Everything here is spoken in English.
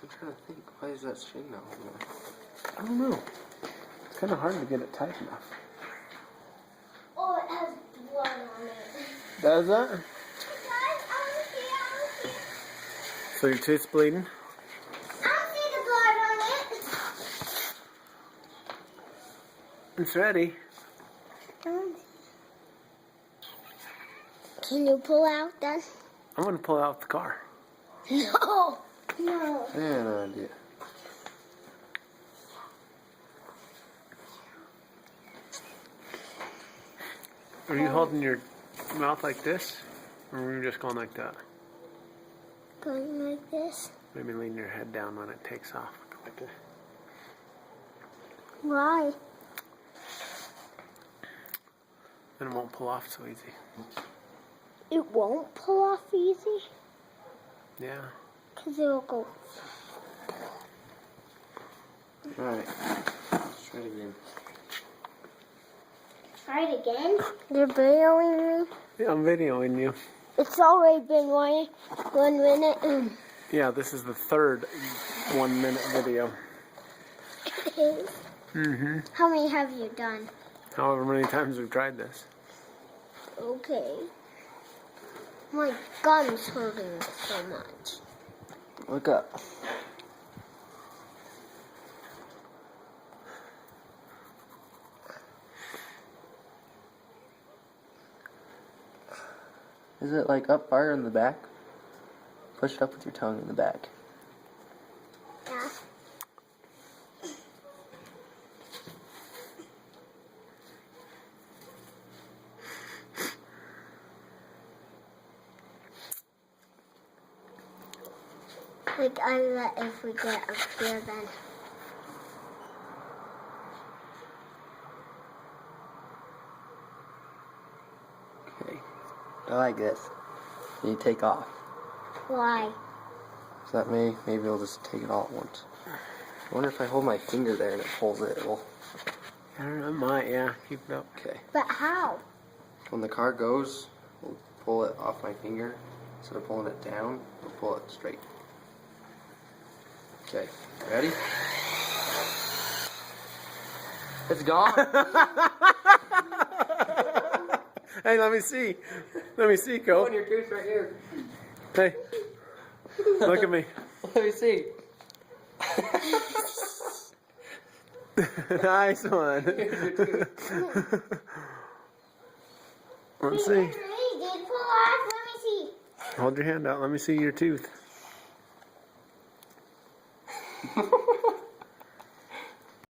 I'm trying to think. Why is that string not holding it? I don't know. It's kind of hard to get it tight enough. Oh, it has blood on it. Does that? Guys, I see. So your tooth's bleeding? I see the blood on it. It's ready. Can you pull out then? I'm going to pull out the car. No. No. I have no idea. Are you holding your mouth like this? Or are you just going like that? Going like this. Maybe lean your head down when it takes off. Like this. Why? Then it won't pull off so easy. It won't pull off easy? Yeah. Because it'll go. Alright. Let's try it again. Try it again? You're videoing me? Yeah, I'm videoing you. It's already been 1 minute. Yeah, this is the third 1 minute video. It is. Mm-hmm. How many have you done? However many times we've tried this. Okay. My gun's hurting so much. Look up. Is it like up far in the back? Push it up with your tongue in the back. Yeah. Like I bet if we get up here then. Okay. I like this. You take off. Why? So that maybe I'll just take it all at once. I wonder if I hold my finger there and it pulls it, it'll... I don't know, it might, yeah. Keep it up. Okay. But how? When the car goes, we'll pull it off my finger. Instead of pulling it down, we'll pull it straight. Okay, ready? It's gone! Hey, let me see. Let me see, Cole. Your tooth right here. Hey, look at me. Let me see. Nice one. Let's see. Did pull off? Let me see. Hold your hand out. Let me see your tooth.